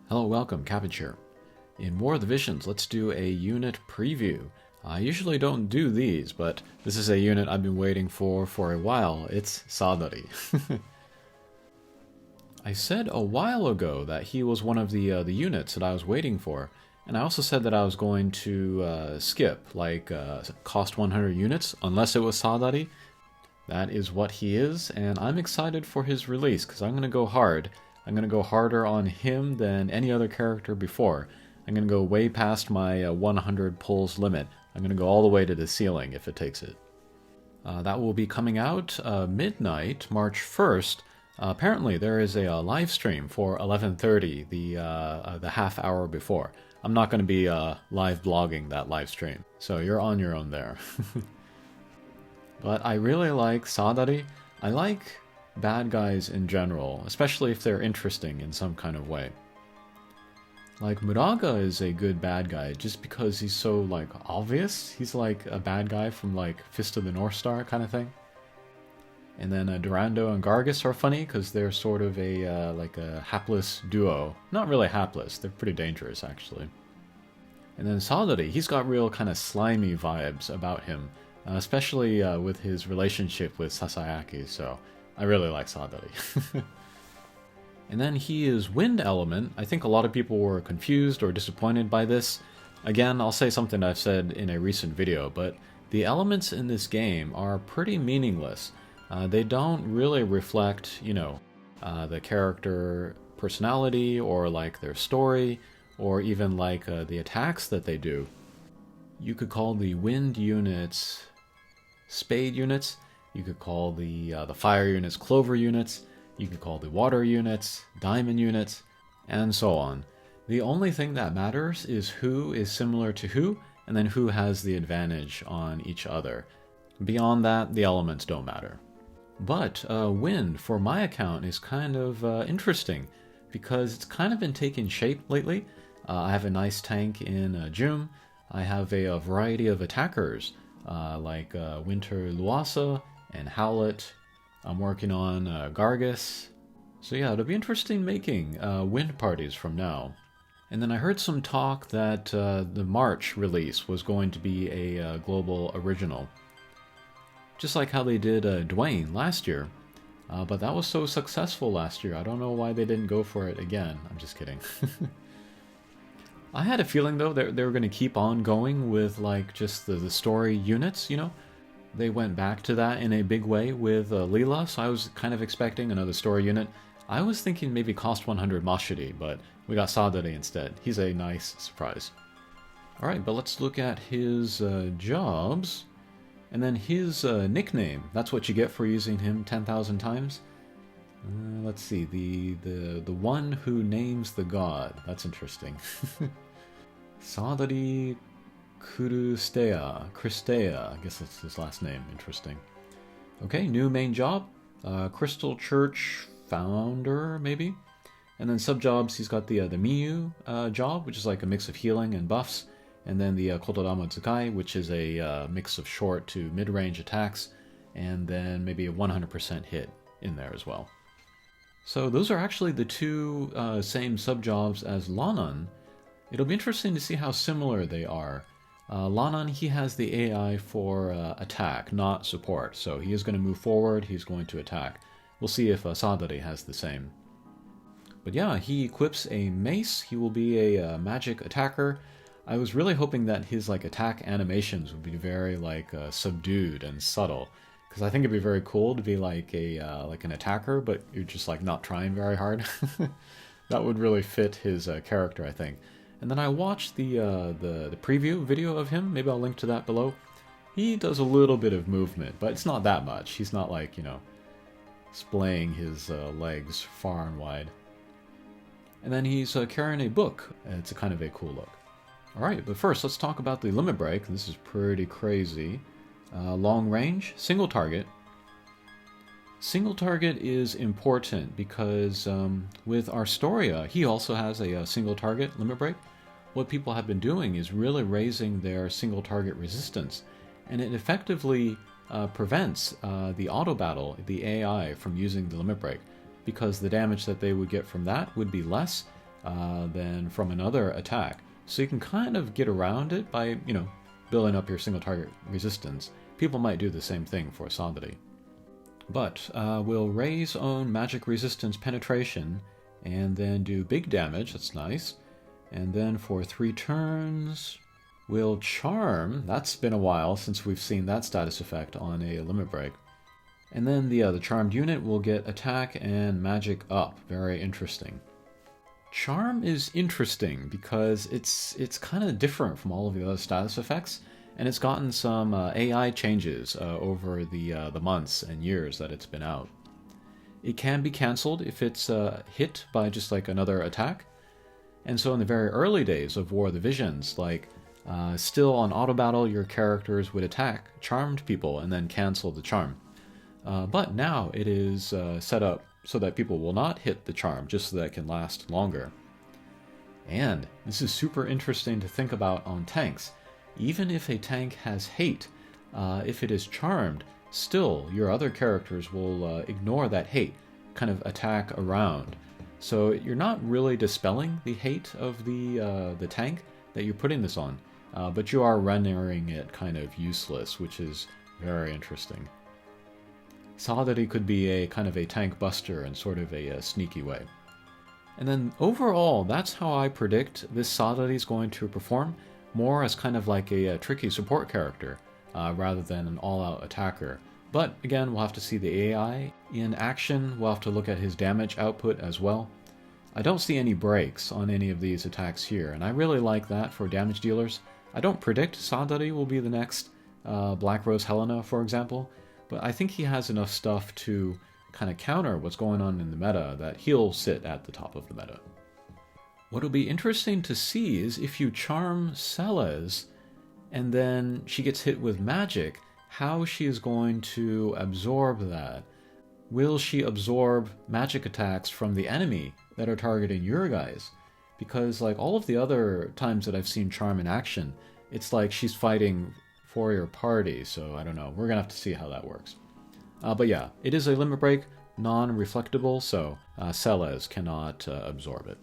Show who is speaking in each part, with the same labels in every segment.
Speaker 1: Hello, welcome, Cabbage here. In War of the Visions, let's do a unit preview. I usually don't do these, but this is a unit I've been waiting for a while. It's Sadali. I said a while ago that he was one of the units that I was waiting for, and I also said that I was going to skip, cost 100 units, unless it was Sadali. That is what he is, and I'm excited for his release, because I'm going to go hard. I'm going to go harder on him than any other character before. I'm going to go way past my 100 pulls limit. I'm going to go all the way to the ceiling if it takes it. That will be coming out midnight, March 1st. Apparently there is a live stream for 11:30, the half hour before. I'm not going to be live blogging that live stream, so you're on your own there. But I really like Sadali. I like bad guys in general, especially if they're interesting in some kind of way. Like, Muraga is a good bad guy just because he's so, obvious. He's like a bad guy from, Fist of the North Star kind of thing. And then Durando and Gargus are funny because they're sort of a hapless duo. Not really hapless, they're pretty dangerous, actually. And then Sadali, he's got real kind of slimy vibes about him, especially with his relationship with Sasayaki, so I really like Sadali. And then he is Wind Element. I think a lot of people were confused or disappointed by this. Again, I'll say something I've said in a recent video, but the elements in this game are pretty meaningless. They don't really reflect, the character personality or their story or even the attacks that they do. You could call the wind units spade units. You could call the fire units clover units. You could call the water units diamond units, and so on. The only thing that matters is who is similar to who, and then who has the advantage on each other. Beyond that, the elements don't matter. But wind, for my account, is kind of interesting, because it's kind of been taking shape lately. I have a nice tank in June. I have a variety of attackers, like Winter Luasa and Howlet. I'm working on Gargus. So yeah, it'll be interesting making wind parties from now. And then I heard some talk that the March release was going to be a global original. Just like how they did Dwayne last year. But that was so successful last year, I don't know why they didn't go for it again. I'm just kidding. I had a feeling though that they were going to keep on going with just the story units, They went back to that in a big way with Leela, so I was kind of expecting another story unit. I was thinking maybe cost 100 Mashiri, but we got Sadali instead. He's a nice surprise. Alright, but let's look at his jobs. And then his nickname. That's what you get for using him 10,000 times. Let's see, the one who names the god. That's interesting. Sadali Christea, I guess that's his last name. Interesting. Okay, new main job. Crystal Church Founder, maybe? And then sub-jobs, he's got the Miyu job, which is like a mix of healing and buffs. And then the Kotodama Tsukai, which is a mix of short to mid-range attacks. And then maybe a 100% hit in there as well. So those are actually the two same sub-jobs as Lanan. It'll be interesting to see how similar they are. Lanan, he has the AI for attack, not support. So he is going to move forward, he's going to attack. We'll see if Sadali has the same. But yeah, he equips a mace. He will be a magic attacker. I was really hoping that his attack animations would be very subdued and subtle. Because I think it'd be very cool to be an attacker, but you're just not trying very hard. That would really fit his character, I think. And then I watched the preview video of him. Maybe I'll link to that below. He does a little bit of movement, but it's not that much. He's not splaying his legs far and wide. And then he's carrying a book. It's a kind of a cool look. Alright, but first let's talk about the limit break. This is pretty crazy. Long range, single target. Single target is important because with Arstoria, he also has a single target limit break. What people have been doing is really raising their single target resistance, and it effectively prevents the auto battle, the AI, from using the limit break, because the damage that they would get from that would be less, than from another attack. So you can kind of get around it by, building up your single target resistance. People might do the same thing for Sadali. But we'll raise own magic resistance penetration and then do big damage. That's nice. And then for 3 turns, we'll charm. That's been a while since we've seen that status effect on a limit break. And then the charmed unit will get attack and magic up. Very interesting. Charm is interesting because it's kind of different from all of the other status effects, and it's gotten some AI changes over the months and years that it's been out. It can be cancelled if it's hit by just like another attack, and so in the very early days of War of the Visions, still on auto battle, your characters would attack charmed people and then cancel the charm. But now it is set up so that people will not hit the charm, just so that it can last longer. And this is super interesting to think about on tanks. Even if a tank has hate, if it is charmed, still your other characters will ignore that hate, kind of attack around. So you're not really dispelling the hate of the tank that you're putting this on, but you are rendering it kind of useless, which is very interesting. Sadali could be a kind of a tank buster in sort of a sneaky way. And then overall, that's how I predict this Sadali is going to perform, more as kind of like a tricky support character, rather than an all-out attacker. But again, we'll have to see the AI in action. We'll have to look at his damage output as well. I don't see any breaks on any of these attacks here, and I really like that for damage dealers. I don't predict Sadali will be the next Black Rose Helena, for example, but I think he has enough stuff to kind of counter what's going on in the meta that he'll sit at the top of the meta. What'll be interesting to see is if you charm Celes and then she gets hit with magic, how she is going to absorb that. Will she absorb magic attacks from the enemy that are targeting your guys? Because like all of the other times that I've seen charm in action, it's like she's fighting for your party, so I don't know. We're gonna have to see how that works. But yeah, it is a limit break, non-reflectable, so Celes cannot absorb it.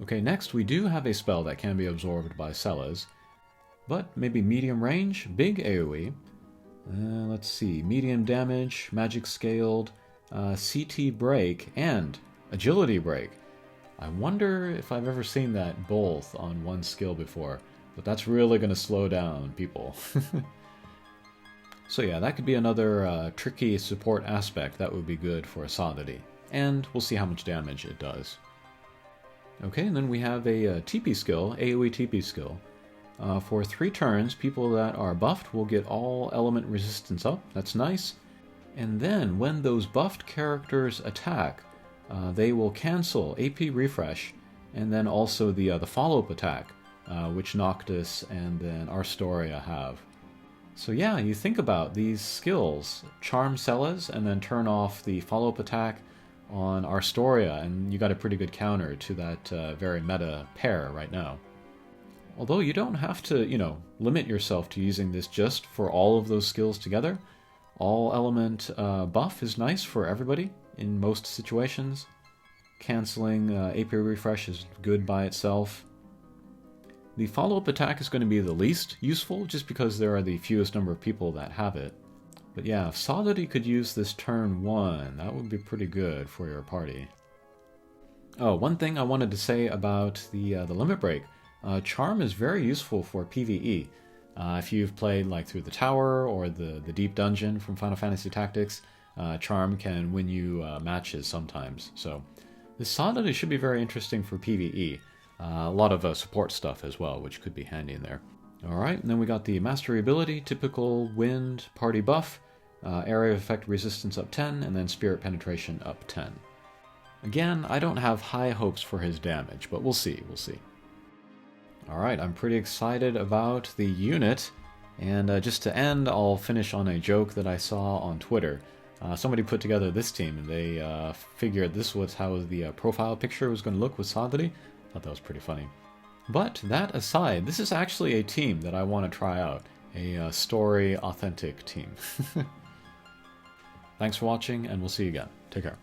Speaker 1: Okay, next we do have a spell that can be absorbed by Celes, but maybe medium range, big AoE. Let's see, medium damage, magic scaled, CT break, and agility break. I wonder if I've ever seen that both on one skill before, but that's really going to slow down people. So yeah, that could be another tricky support aspect that would be good for Sadali, and we'll see how much damage it does. Okay, and then we have a TP skill, AoE TP skill. For 3 turns, people that are buffed will get all element resistance up. That's nice. And then when those buffed characters attack, they will cancel AP refresh, and then also the follow-up attack, which Noctis and then Arstoria have. So yeah, you think about these skills, charm Celes and then turn off the follow-up attack on Arstoria, and you got a pretty good counter to that very meta pair right now. Although you don't have to, limit yourself to using this just for all of those skills together. All element buff is nice for everybody in most situations. Canceling AP refresh is good by itself. The follow-up attack is going to be the least useful just because there are the fewest number of people that have it. But yeah, if Sadali could use this turn 1, that would be pretty good for your party. Oh, one thing I wanted to say about the limit break. Charm is very useful for PvE. If you've played like through the tower or the deep dungeon from Final Fantasy Tactics, Charm can win you matches sometimes. So this Sadali should be very interesting for PvE. A lot of support stuff as well, which could be handy in there. Alright, and then we got the Mastery ability, typical wind party buff, area of effect resistance up 10, and then spirit penetration up 10. Again, I don't have high hopes for his damage, but we'll see. Alright, I'm pretty excited about the unit, and just to end, I'll finish on a joke that I saw on Twitter. Somebody put together this team, and they figured this was how the profile picture was going to look with Sadali. Thought that was pretty funny. But that aside, this is actually a team that I want to try out. A story authentic team. Thanks for watching, and we'll see you again. Take care.